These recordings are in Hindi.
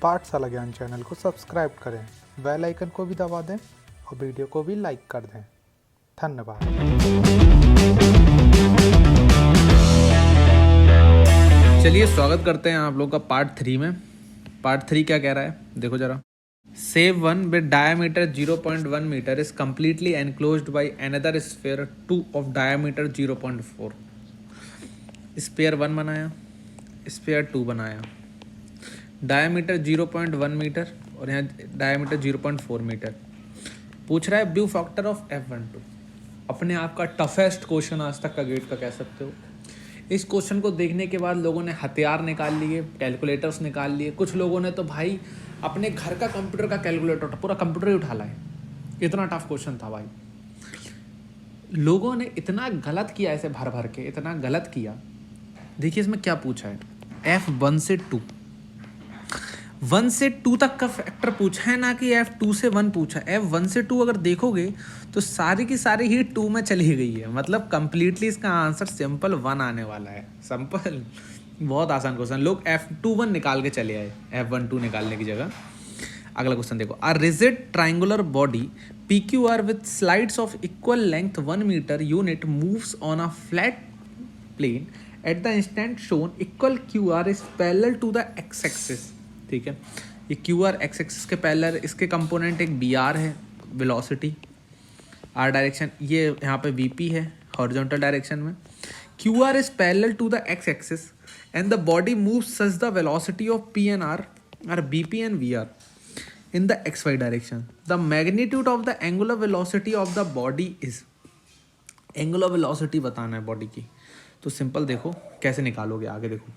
पाठशाला ज्ञान चैनल को सब्सक्राइब करें, बेल आइकन को भी दबा दें और वीडियो को भी लाइक कर दें। धन्यवाद। चलिए स्वागत करते हैं आप लोग का पार्ट 3 में। पार्ट 3 क्या कह रहा है देखो जरा। सेव one with diameter 0.1 metre is completely enclosed by another sphere 2 of diameter 0.4। Sphere 1 बनाया, स्फीयर 2 बनाया, डायमीटर 0.1 मीटर और यहाँ डायमीटर 0.4 मीटर। पूछ रहा है व्यू फैक्टर ऑफ F12। अपने आप का टफेस्ट क्वेश्चन आज तक का गेट का कह सकते हो। इस क्वेश्चन को देखने के बाद लोगों ने हथियार निकाल लिए, कैलकुलेटर्स निकाल लिए। कुछ लोगों ने तो भाई अपने घर का कंप्यूटर का कैलकुलेटर पूरा कंप्यूटर ही उठा लाए। इतना टफ क्वेश्चन था भाई। लोगों ने इतना गलत किया, ऐसे भर भर के इतना गलत किया। देखिए इसमें क्या पूछा है। F1 से 2, 1 से 2 तक का फैक्टर पूछा है, ना कि F2 से 1 पूछा। F1 से 2 अगर देखोगे तो सारी की सारी ही 2 में चली गई है। मतलब कंप्लीटली इसका आंसर सिंपल 1 आने वाला है। सिंपल, बहुत आसान क्वेश्चन। लोग F21 निकाल के चले आए F12 निकालने की जगह। अगला क्वेश्चन देखो। A rigid triangular body PQR with slides of equal length 1 metre unit moves on a flat plane at the instant shown equal QR is parallel to the X axis. ठीक है, ये QR एक्स एक्सिस के पैरेलल, इसके कंपोनेंट एक BR है वेलोसिटी, R डायरेक्शन, ये यहाँ पे VP है हॉरिजॉन्टल डायरेक्शन में। QR is parallel to the X axis and the body moves such the velocity of P and R are BP and VR in the XY direction. The magnitude of the angular velocity of the body is, angular velocity बताना है बॉडी की। तो सिंपल देखो कैसे निकालोगे, आगे देखो।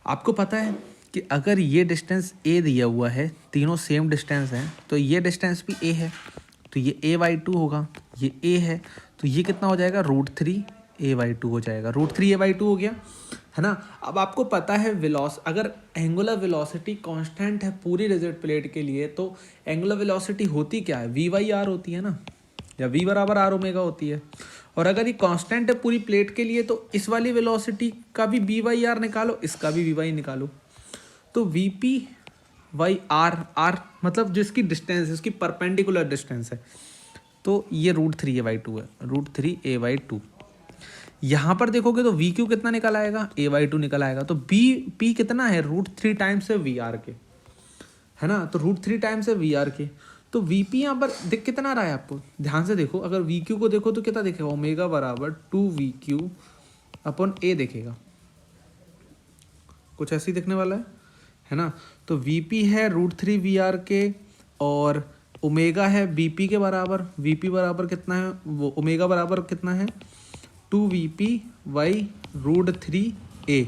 आपको पता है कि अगर ये डिस्टेंस A दिया हुआ है, तीनों सेम डिस्टेंस हैं, तो ये डिस्टेंस भी A है, तो ये A/2 होगा। ये A है तो ये कितना हो जाएगा, √3 A/2 हो जाएगा। √3 A/2 हो गया, है ना। अब आपको पता है अगर एंगुलर वेलोसिटी कांस्टेंट है पूरी रिजिड प्लेट के लिए, तो एंगुलर वेलोसिटी होती क्या है, V/R होती है ना, या V = R⍵ होती है। और अगर ये कांस्टेंट है पूरी प्लेट के लिए, तो इस वाली वेलोसिटी का भी V/R निकालो, इसका भी V/R निकालो। तो VP/R, R मतलब जिसकी डिस्टेंस है, उसकी परपेंडिकुलर डिस्टेंस है, तो ये √3 A/2 है, √3 A/2। यहाँ पर देखोगे तो VQ कितना निकल आएगा, A/2 निकल आएगा। तो BP कितना है, √3 टाइम्स है VR के, है ना। तो √3 टाइम्स है VR के। तो VP यहाँ पर देख कितना रहा है, आपको ध्यान से देखो। अगर VQ को देखो तो कितना दिखेगा, ω = 2VQ/A दिखेगा। कुछ ऐसे ही दिखने वाला है ना। तो VP है √3 VR के और ओमेगा है BP के बराबर। VP बराबर कितना है, वो ओमेगा बराबर कितना है, 2VP/√3A,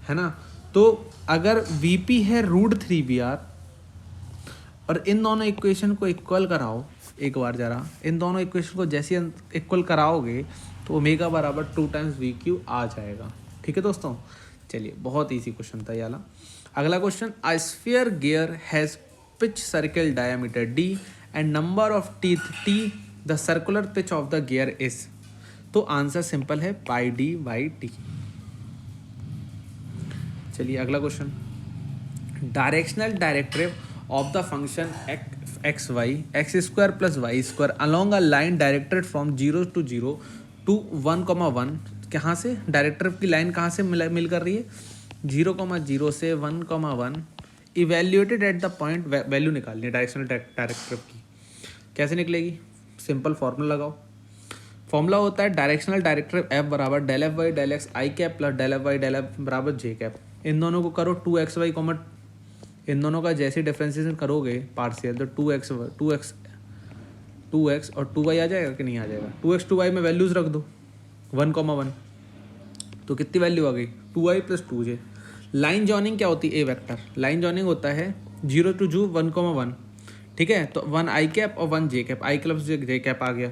है ना। तो अगर VP है √3 VR और इन दोनों इक्वेशन को इक्वल कराओ, एक बार जरा इन दोनों इक्वेशन को जैसे इक्वल कराओगे तो ओमेगा बराबर 2 टाइम्स VQ आ जाएगा। ठीक है दोस्तों, चलिए बहुत इजी क्वेश्चन था ये वाला। अगला question. A sphere gear has pitch circle diameter D and number of teeth T, the circular pitch of the gear is. तो आंसर सिंपल है πD/T। चलिए अगला question. Directional directive of the function xy x² + y² along a line directed from 0 to 0 to 1,1। कहाँ से डायरेक्टिव की लाइन कहाँ से मिल कर रही है, 0,0 से 1,1। Evaluated at the point, value निकालनी है डायरेक्शनल डायरेक्टिव की। कैसे निकलेगी, सिंपल फॉर्मूला लगाओ। फॉर्मूला होता है directional directive F = ∂F/∂x i cap + ∂F/∂f j cap. इन दोनों को करो 2xy, इन दोनों का जैसे डिफ्रेंसिएशन करोगे पार्शियल, तो 2x और 2y आ जाएगा कि नहीं आ जाएगा। 2x 2y में वैल्यूज रख दो 1,1, तो कितनी वैल्यू आ गई, 2y + 2j। लाइन जॉइनिंग क्या होती है, ए वेक्टर लाइन जॉइनिंग होता है 0 to 1,1। ठीक है, तो 1 i कैप और 1 j cap, i + j cap आ गया।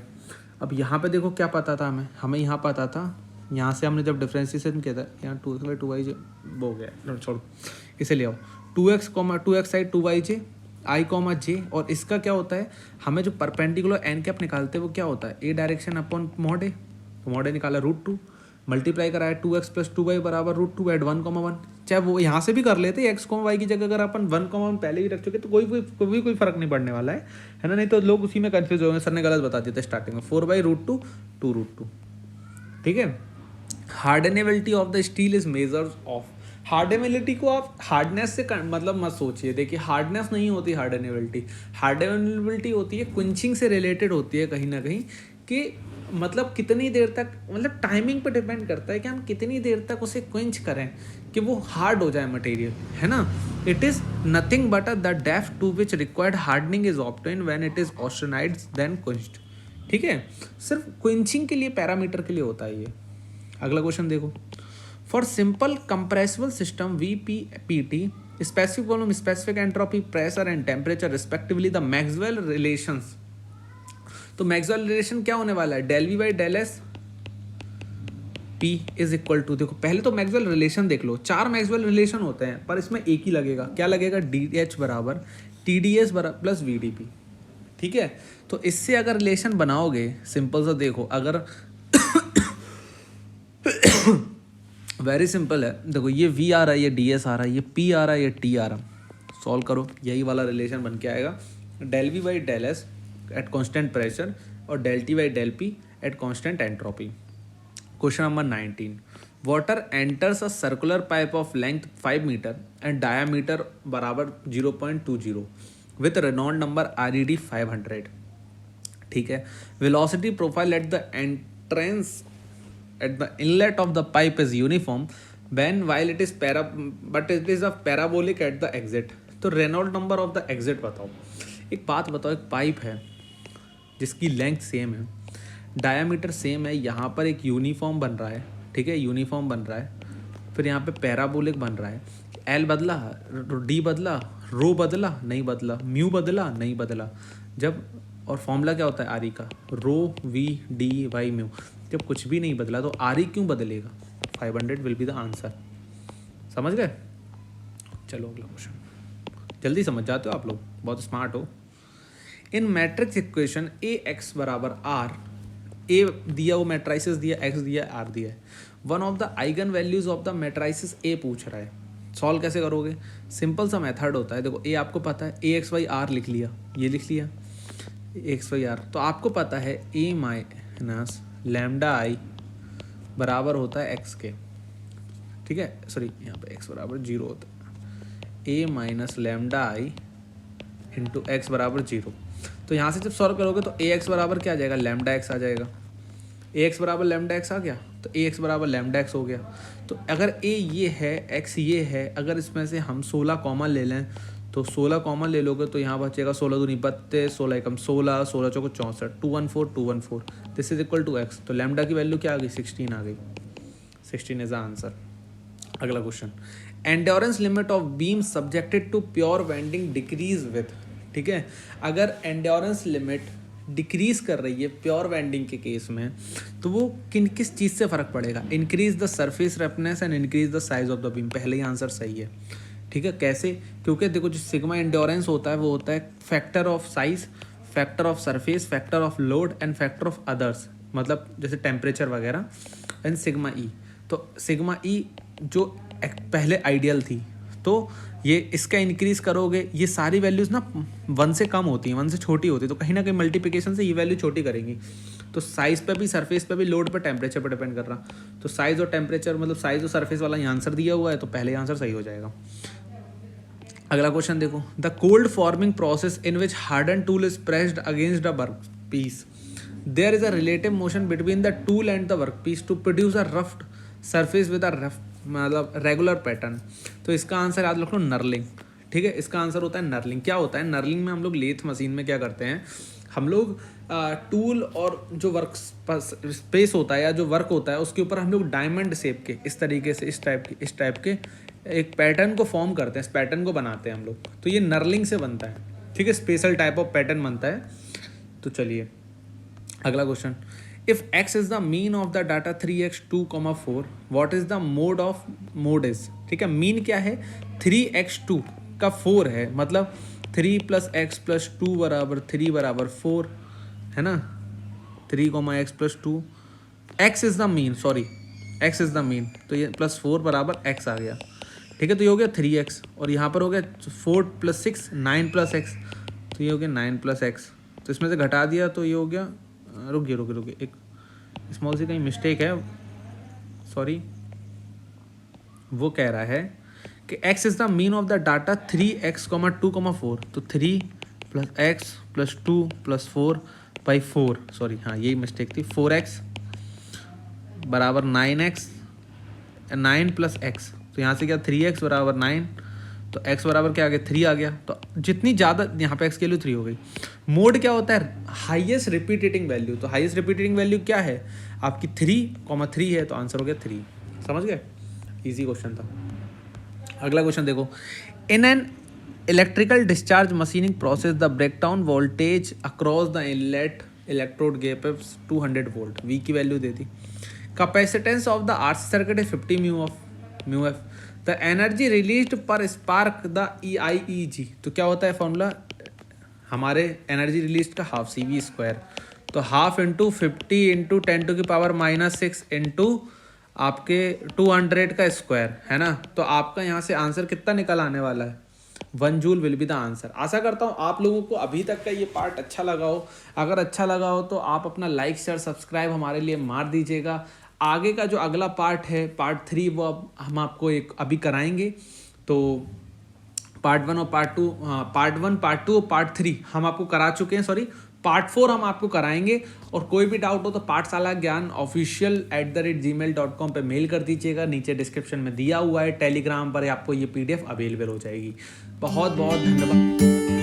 अब यहाँ पे देखो क्या पता था हमें यहाँ पता था, यहाँ से हमने जब डिफ्रेंसिएशन किया था, यहाँ 2y हो गया, छोड़ो इसे ले आओ। 2x side 2yj i, j, और इसका क्या होता है, हमें जो परपेंडिकुलर n कैप निकालते हैं वो क्या होता है, a direction upon mod a। तो mod a निकाला √2, मल्टीप्लाई कराया 2x + 2y = √2 @ 1,1। चाहे वो यहाँ से भी कर लेते एक्स कॉमा वाई की जगह, अगर अपन 1 कॉमा पहले भी रख चुके तो कोई फर्क नहीं पड़ने वाला है ना। नहीं तो लोग उसी में कंफ्यूज हो गए, सर ने गलत बता दिया था स्टार्टिंग में, 4/√2 2√2। ठीक है। Hardenability of the steel is measures of, hardenability को आप हार्डनेस से मतलब मत सोचिए। देखिए हार्डनेस नहीं होती हार्डनेबिलिटी, हार्डनेबिलिटी होती है क्विंचिंग से रिलेटेड होती है कहीं ना कहीं, कि मतलब कितनी देर तक, मतलब टाइमिंग पे डिपेंड करता है कि हम कितनी देर तक उसे क्विंच करें कि वो हार्ड हो जाए मटेरियल, है ना। It is nothing but the depth to which required hardening is obtain when it is austenitized then quenched. ठीक है, सिर्फ क्विंचिंग के लिए पैरामीटर के लिए होता है ये। अगला क्वेश्चन देखो, for simple compressible system VPPT specific volume, specific entropy, pressure and temperature respectively the Maxwell relations. तो मैक्सवेल रिलेशन क्या होने वाला है, del V by del S P is equal to, देखो पहले तो मैक्सवेल रिलेशन देख लो, 4 मैक्सवेल रिलेशन होते हैं पर इसमें एक ही लगेगा, क्या लगेगा, DH बराबर TDS बराबर प्लस VDP। ठीक है, तो इससे अगर रिलेशन बनाओगे सिंपल सा, देखो अगर वेरी सिंपल है, देखो ये V आ रहा है, ये DS आ रहा है, ये P आ रहा है, ये T आ रहा है, सॉल्व करो यही वाला रिलेशन बन के आएगा, del V by del S at constant pressure और del T by del P at constant entropy. Question number 19, water enters a circular pipe of length 5 metre and diameter बराबर 0.20 विथ रेनॉल्ड नंबर RED 500। ठीक है, velocity profile at the entrance at the inlet of the pipe is uniform when while it is but it is a parabolic at the exit। तो Reynold number of the exit बताओ। एक बात बताओ, एक पाइप है जिसकी लेंथ सेम है, डायामीटर सेम है, यहाँ पर एक यूनिफॉर्म बन रहा है, ठीक है, यूनिफॉर्म बन रहा है, फिर यहाँ पे पैराबोलिक बन रहा है, एल बदला, डी बदला, रो बदला नहीं बदला, म्यू बदला नहीं बदला, जब और फॉर्मूला क्या होता है आर ई का, रो वी डी वाई म्यू, जब कुछ भी नहीं बदला तो आर ई क्यों बदलेगा, 500 विल बी द आंसर। समझ गए? चलो अगला क्वेश्चन, जल्दी समझ जाते हो आप लोग, बहुत स्मार्ट हो। In matrix equation A X बराबर आर, ए दिया वो मैट्राइसिस दिया, एक्स दिया, आर दिया है, one of the eigen values of the matrices A पूछ रहा है, सॉल्व कैसे करोगे? सिंपल सा मेथड होता है, देखो ए आपको पता है, ए एक्स वाई आर लिख लिया, ये लिख लिया एक्स वाई आर, तो आपको पता है ए माइनस लैम्डा आई बराबर होता है एक्स के, ठीक है, सॉरी यहाँ पे एक्स बराबर 0 होता है, ए माइनस लैम्डा आई इंटू एक्स बराबर 0। तो यहाँ से जब सॉल्व करोगे तो ए एक्स बराबर क्या आ जाएगा, लैम्डा एक्स आ जाएगा, ए एक्स बराबर लैम्डा एक्स आ गया, तो ए एक्स बराबर लैम्डा एक्स हो गया। तो अगर ए ये है, एक्स ये है, अगर इसमें से हम 16 कॉमन ले लें तो 16 कॉमन ले लोगे तो यहाँ बचेगा 16 दूनी 32, 16 एकम 16, 16 चौको 64, 214, 214, this is equal to X. तो लैम्डा की वैल्यू क्या आ गई, 16 आ गई, 16 इज द आंसर। अगला question, endurance limit of beam subjected to pure bending decrease with, ठीक है, अगर एंड्योरेंस लिमिट डिक्रीज कर रही है प्योर वेंडिंग के केस में तो वो किस चीज़ से फ़र्क पड़ेगा, increase the surface roughness and increase the size of the beam. पहले ही आंसर सही है, ठीक है, कैसे? क्योंकि देखो जो सिग्मा एंड्योरेंस होता है वो होता है factor of size, factor of surface, factor of load and factor of others, मतलब जैसे टेम्परेचर वगैरह, एंड सिग्मा ई। तो सिग्मा ई जो पहले आइडियल थी, तो ये इसका इंक्रीज करोगे, ये सारी वैल्यूज़ ना 1 से कम होती हैं, 1 से छोटी होती है, तो कहीं ना कहीं मल्टीप्लिकेशन से ये वैल्यू छोटी करेंगी। तो साइज़ पे भी, सरफेस पे भी, लोड पे, टेम्परेचर पे डिपेंड कर रहा, तो साइज़ और टेम्परेचर मतलब साइज़ और सरफेस वाला यहाँ आंसर दिया हुआ है, तो पहले आंसर सही हो जाएगा। अगला क्वेश्चन देखो, the cold forming process in which harden tool is pressed against the work piece, there is a relative motion between the tool and the work piece to produce a rough surface with a rough मतलब रेगुलर पैटर्न। तो इसका आंसर याद रख लो, नर्लिंग, ठीक है, इसका आंसर होता है नर्लिंग। क्या होता है नर्लिंग में? हम लोग लेथ मशीन में क्या करते हैं, हम लोग टूल और जो वर्क स्पेस होता है या जो वर्क होता है उसके ऊपर हम लोग डायमंड शेप के इस तरीके से, इस टाइप के एक पैटर्न को फॉर्म करते हैं, इस पैटर्न को बनाते हैं हम लोग, तो ये नर्लिंग से बनता है, ठीक है, स्पेशल टाइप ऑफ पैटर्न बनता है। तो चलिए अगला question, if x is the mean of the data 3x 2, 4, what is the mode of mode is, ठीक है, मीन क्या है, 3x2 का 4 है, मतलब 3 + x + 2 बराबर 3 बराबर 4 है ना, 3, x + 2, x is the mean, sorry x is the mean, तो ये +4 बराबर x आ गया, ठीक है। तो ये हो गया 3x और यहाँ पर हो गया 4 + 6 9 + x, तो ये हो गया 9 + x। तो इसमें से घटा दिया तो ये हो गया, रुकिए एक स्मॉल सी कहीं मिस्टेक है, सॉरी। वो कह रहा है कि x is the mean of the data 3x, 2, 4, तो 3 + x + 2 + 4/4, सॉरी हाँ यही मिस्टेक थी। 4x बराबर 9x, 9 + x, तो यहाँ से क्या 3x बराबर 9, तो x बराबर क्या आ गया 3 आ गया। तो जितनी ज़्यादा यहाँ पे x की वैल्यू 3 हो गई। मोड क्या होता है, हाईएस्ट रिपीटेटिंग वैल्यू। तो हाईएस्ट रिपीटेटिंग वैल्यू क्या है आपकी 3,3 है, तो आंसर हो गया 3। समझ गए, इजी क्वेश्चन था। अगला क्वेश्चन देखो, in an electrical discharge machining process the breakdown voltage across the inlet electrode gap 200 volt, V की वैल्यू दे दी। Capacitance of the RC circuit is 50 mu F, the energy released per spark the EIEG, तो क्या होता है फॉर्मूला हमारे एनर्जी रिलीज का हाफ CV², तो हाफ इंटू 50 इंटू 10⁻⁻6 इंटू आपके 200 का स्क्वायर है ना। तो आपका यहाँ से आंसर कितना निकल आने वाला है, 1 joule will be the answer. आशा करता हूँ आप लोगों को अभी तक का ये पार्ट अच्छा लगा हो। अगर अच्छा लगा हो तो आप अपना लाइक शेयर सब्सक्राइब हमारे लिए मार दीजिएगा। आगे का जो अगला पार्ट है पार्ट 3, वो अब हम आपको एक अभी कराएंगे। तो पार्ट 1 और पार्ट 2, हाँ पार्ट 1 पार्ट 2 और पार्ट 3 हम आपको करा चुके हैं, सॉरी पार्ट 4 हम आपको कराएंगे। और कोई भी डाउट हो तो पाठशाला ज्ञान official@gmail.com पे मेल कर दीजिएगा, नीचे डिस्क्रिप्शन में दिया हुआ है। टेलीग्राम पर आपको ये PDF अवेलेबल हो जाएगी। बहुत बहुत धन्यवाद।